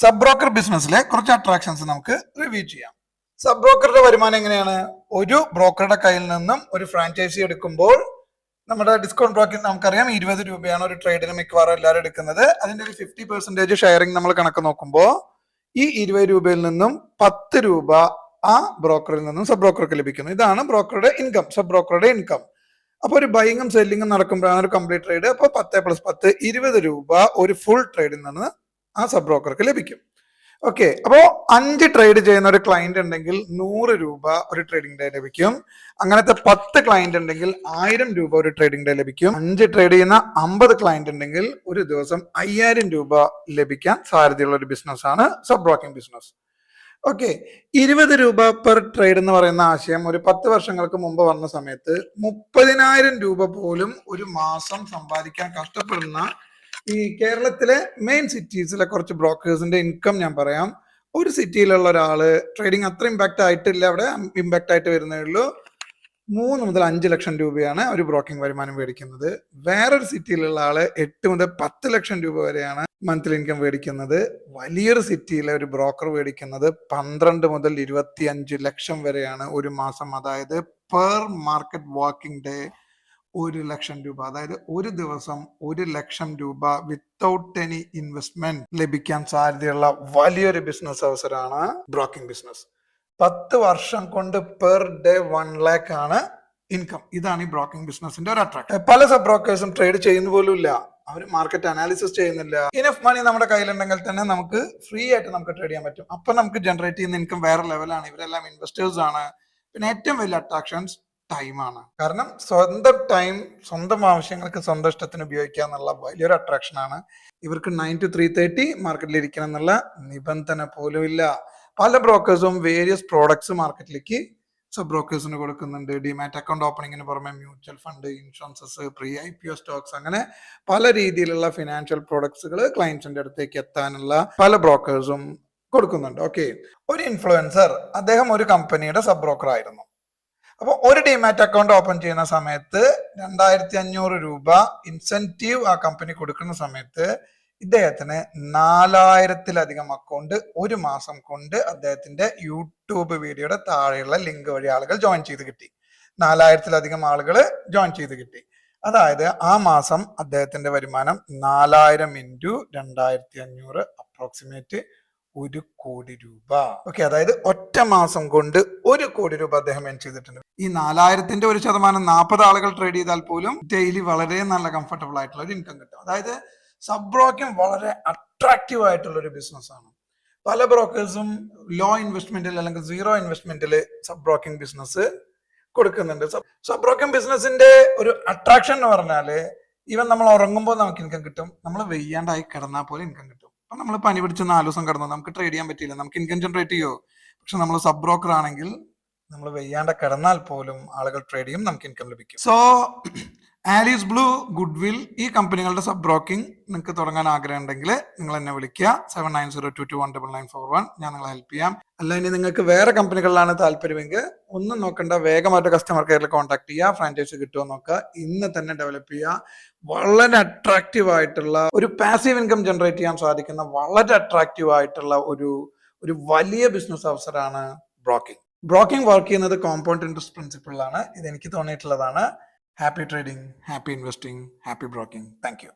Sub broker ബിസിനസ്സിലെ കുറച്ച് attractions നമുക്ക് review ചെയ്യാം. സബ് ബ്രോക്കറുടെ വരുമാനം എങ്ങനെയാണ്? ഒരു ബ്രോക്കറുടെ കയ്യിൽ നിന്നും ഒരു ഫ്രാഞ്ചൈസി എടുക്കുമ്പോൾ നമ്മുടെ ഡിസ്കൗണ്ട് ബ്രോക്കിംഗ് നമുക്കറിയാം 20 രൂപയാണ് ഒരു ട്രേഡിന് മിക്കവാറും എല്ലാവരും എടുക്കുന്നത്. അതിന്റെ ഒരു 50% ഷെയറിംഗ് നമ്മൾ കണക്ക് നോക്കുമ്പോൾ ഈ 20 രൂപയിൽ നിന്നും 10 രൂപ ആ ബ്രോക്കറിൽ നിന്നും സബ് ബ്രോക്കർക്ക് ലഭിക്കുന്നു. ഇതാണ് ബ്രോക്കറുടെ ഇൻകം, സബ് ബ്രോക്കറുടെ ഇൻകം. അപ്പൊ ഒരു ബൈങ്ങും സെല്ലിങ്ങും നടക്കുമ്പോഴാണ് ഒരു കംപ്ലീറ്റ് ട്രേഡ്. അപ്പോൾ 10+10 20 രൂപ ഒരു ഫുൾ ട്രേഡിൽ നിന്ന് ആ സബ് ബ്രോക്കർക്ക് ലഭിക്കും. ഓക്കെ, അപ്പോ 5 ട്രേഡ് ചെയ്യുന്ന ഒരു ക്ലയന്റ് ഉണ്ടെങ്കിൽ 100 രൂപ ഒരു ട്രേഡിംഗ് ഡേ ലഭിക്കും. അങ്ങനത്തെ 10 ക്ലയന്റ് ഉണ്ടെങ്കിൽ 1000 രൂപ ഒരു ട്രേഡിംഗ് ഡേ ലഭിക്കും. 5 ട്രേഡ് ചെയ്യുന്ന 50 ക്ലയന്റ് ഉണ്ടെങ്കിൽ ഒരു ദിവസം 5000 രൂപ ലഭിക്കാൻ സാധ്യതയുള്ള ഒരു ബിസിനസ് ആണ് സബ് ബ്രോക്കിംഗ് ബിസിനസ്. ഓക്കെ, 20 രൂപ പെർ ട്രേഡ് എന്ന് പറയുന്ന ആശയം ഒരു 10 വർഷങ്ങൾക്ക് മുമ്പ് വന്ന സമയത്ത് 30,000 രൂപ പോലും ഒരു മാസം സമ്പാദിക്കാൻ കഷ്ടപ്പെടുന്ന ഈ കേരളത്തിലെ മെയിൻ സിറ്റീസിലെ കുറച്ച് ബ്രോക്കേഴ്സിന്റെ ഇൻകം ഞാൻ പറയാം. ഒരു സിറ്റിയിലുള്ള ഒരാള് ട്രേഡിംഗ് അത്ര ഇമ്പാക്ട് ആയിട്ടില്ല, അവിടെ ഇമ്പാക്ട് ആയിട്ട് വരുന്നേ ഉള്ളൂ. 3 മുതൽ 5 ലക്ഷം രൂപയാണ് ഒരു ബ്രോക്കിംഗ് വരുമാനം മേടിക്കുന്നത്. വേറൊരു സിറ്റിയിലുള്ള ആള് 8 മുതൽ 10 ലക്ഷം രൂപ വരെയാണ് മന്ത്ലി ഇൻകം മേടിക്കുന്നത്. വലിയൊരു സിറ്റിയിലെ ഒരു ബ്രോക്കർ മേടിക്കുന്നത് 12 മുതൽ 25 ലക്ഷം വരെയാണ് ഒരു മാസം. അതായത് പെർ മാർക്കറ്റ് വാക്കിംഗ് ഡേ 1 ലക്ഷം രൂപ, അതായത് ഒരു ദിവസം 1 ലക്ഷം രൂപ വിത്തൗട്ട് എനി ഇൻവെസ്റ്റ്മെന്റ് ലഭിക്കാൻ സാധ്യതയുള്ള വലിയൊരു ബിസിനസ് അവസരമാണ് ബ്രോക്കിംഗ് ബിസിനസ്. 10 വർഷം കൊണ്ട് പെർ ഡേ 1 lakh ആണ് ഇൻകം. ഇതാണ് ഈ ബ്രോക്കിംഗ് ബിസിനസിന്റെ ഒരു അട്രാക്ഷൻ. പല സബ് ബ്രോക്കേഴ്സും ട്രേഡ് ചെയ്യുന്ന പോലും ഇല്ല, അവർ മാർക്കറ്റ് അനാലിസിസ് ചെയ്യുന്നില്ല. ഇനഫ് മണി നമ്മുടെ കയ്യിലുണ്ടെങ്കിൽ തന്നെ നമുക്ക് ഫ്രീ ആയിട്ട് നമുക്ക് ട്രേഡ് ചെയ്യാൻ പറ്റും. അപ്പൊ നമുക്ക് ജനറേറ്റ് ചെയ്യുന്ന ഇൻകം വേറെ ലെവലാണ്. ഇവരെല്ലാം ഇൻവെസ്റ്റേഴ്സ് ആണ്. പിന്നെ ഏറ്റവും വലിയ അട്രാക്ഷൻസ് ടൈമാണ്. കാരണം സ്വന്തം ടൈം സ്വന്തം ആവശ്യങ്ങൾക്ക് സ്വന്തം ഇഷ്ടത്തിന് ഉപയോഗിക്കുക എന്നുള്ള വലിയൊരു അട്രാക്ഷൻ ആണ്. ഇവർക്ക് 9 to 3:30 മാർക്കറ്റിൽ ഇരിക്കണം എന്നുള്ള നിബന്ധന പോലും ഇല്ല. പല ബ്രോക്കേഴ്സും വേരിയസ് പ്രോഡക്ട്സ് മാർക്കറ്റിലേക്ക് സബ് ബ്രോക്കേഴ്സിന് കൊടുക്കുന്നുണ്ട്. ഡിമാറ്റ് അക്കൗണ്ട് ഓപ്പണിങ്ങിന് പുറമെ mutual fund, insurances, pre IPO stocks, അങ്ങനെ പല രീതിയിലുള്ള ഫിനാൻഷ്യൽ പ്രോഡക്ട്സുകൾ ക്ലയൻസിന്റെ അടുത്തേക്ക് എത്താനുള്ള പല ബ്രോക്കേഴ്സും കൊടുക്കുന്നുണ്ട്. ഓക്കെ, ഒരു ഇൻഫ്ലുവൻസർ, അദ്ദേഹം ഒരു കമ്പനിയുടെ സബ് ബ്രോക്കർ ആയിരുന്നു. അപ്പോൾ ഒരു ഡിമാറ്റ് അക്കൗണ്ട് ഓപ്പൺ ചെയ്യുന്ന സമയത്ത് 2500 രൂപ ഇൻസെന്റീവ് ആ കമ്പനി കൊടുക്കുന്ന സമയത്ത് ഇദ്ദേഹത്തിന് 4000-ലധികം അക്കൗണ്ട് ഒരു മാസം കൊണ്ട് അദ്ദേഹത്തിന്റെ യൂട്യൂബ് വീഡിയോയുടെ താഴെയുള്ള ലിങ്ക് വഴി ആളുകൾ ജോയിൻ ചെയ്ത് കിട്ടി. 4000-ലധികം ആളുകൾ ജോയിൻ ചെയ്ത് കിട്ടി. അതായത് ആ മാസം അദ്ദേഹത്തിന്റെ വരുമാനം 4000 × 2500 അപ്രോക്സിമേറ്റ് 1 കോടി രൂപ. ഓക്കെ, അതായത് ഒറ്റ മാസം കൊണ്ട് 1 കോടി രൂപ അദ്ദേഹം ഏൺ ചെയ്തിട്ടുണ്ട്. ഈ 4000-ന്റെ 1% 40 ആളുകൾ ട്രേഡ് ചെയ്താൽ പോലും ഡെയിലി വളരെ നല്ല കംഫർട്ടബിൾ ആയിട്ടുള്ള ഒരു ഇൻകം കിട്ടും. അതായത് സബ് ബ്രോക്കിംഗ് വളരെ അട്രാക്റ്റീവ് ആയിട്ടുള്ള ഒരു ബിസിനസ് ആണ്. പല ബ്രോക്കേഴ്സും ലോ ഇൻവെസ്റ്റ്മെന്റിൽ അല്ലെങ്കിൽ 0 ഇൻവെസ്റ്റ്മെന്റിൽ സബ് ബ്രോക്കിംഗ് ബിസിനസ് കൊടുക്കുന്നുണ്ട്. സബ് ബ്രോക്കിംഗ് ബിസിനസിന്റെ ഒരു അട്രാക്ഷൻ എന്ന് പറഞ്ഞാല് ഈവൻ നമ്മൾ ഉറങ്ങുമ്പോൾ നമുക്ക് ഇൻകം കിട്ടും, നമ്മൾ വെയ്യാണ്ടായി കിടന്നാൽ പോലും ഇൻകം കിട്ടും. അപ്പൊ നമ്മൾ പനി പിടിച്ച് 4 ദിവസം കിടന്നു, നമുക്ക് ട്രേഡ് ചെയ്യാൻ പറ്റിയില്ല, നമുക്ക് ഇൻകം ജനറേറ്റ് ചെയ്യോ? പക്ഷെ നമ്മൾ സബ് ബ്രോക്കർ ആണെങ്കിൽ നമ്മൾ വെയ്യാണ്ട കിടന്നാൽ പോലും ആളുകൾ ട്രേഡ് ചെയ്യും, നമുക്ക് ഇൻകം ലഭിക്കും. സോ ആലീസ് ബ്ലൂ, ഗുഡ്വിൽ, ഈ കമ്പനികളുടെ സബ് ബ്രോക്കിംഗ് നിങ്ങൾക്ക് തുടങ്ങാൻ ആഗ്രഹം ഉണ്ടെങ്കിൽ നിങ്ങൾ എന്നെ വിളിക്കുക. 7902219941. ഞാൻ നിങ്ങളെ ഹെൽപ്പ് ചെയ്യാം. അല്ല, ഇനി നിങ്ങൾക്ക് വേറെ കമ്പനികളിലാണ് താല്പര്യമെങ്കിൽ ഒന്നും നോക്കണ്ട, വേഗമായിട്ട് കസ്റ്റമർ കെയറിൽ കോൺടാക്ട് ചെയ്യുക. ഫ്രാഞ്ചൈസി കിട്ടുമോ നോക്കുക, ഇന്ന് തന്നെ ഡെവലപ്പ് ചെയ്യുക. വളരെ അട്രാക്റ്റീവ് ആയിട്ടുള്ള ഒരു പാസീവ് ഇൻകം ജനറേറ്റ് ചെയ്യാൻ സാധിക്കുന്ന വളരെ അട്രാക്റ്റീവ് ആയിട്ടുള്ള ഒരു വലിയ ബിസിനസ് അവസരമാണ് ബ്രോക്കിംഗ്. ബ്രോക്കിംഗ് വർക്ക് ചെയ്യുന്നത് കോമ്പൗണ്ട് ഇൻട്രസ്റ്റ് പ്രിൻസിപ്പിളിലാണ്. ഇത് എനിക്ക് തോന്നിയിട്ടുള്ളതാണ്. Happy trading, happy investing, happy broking. Thank you.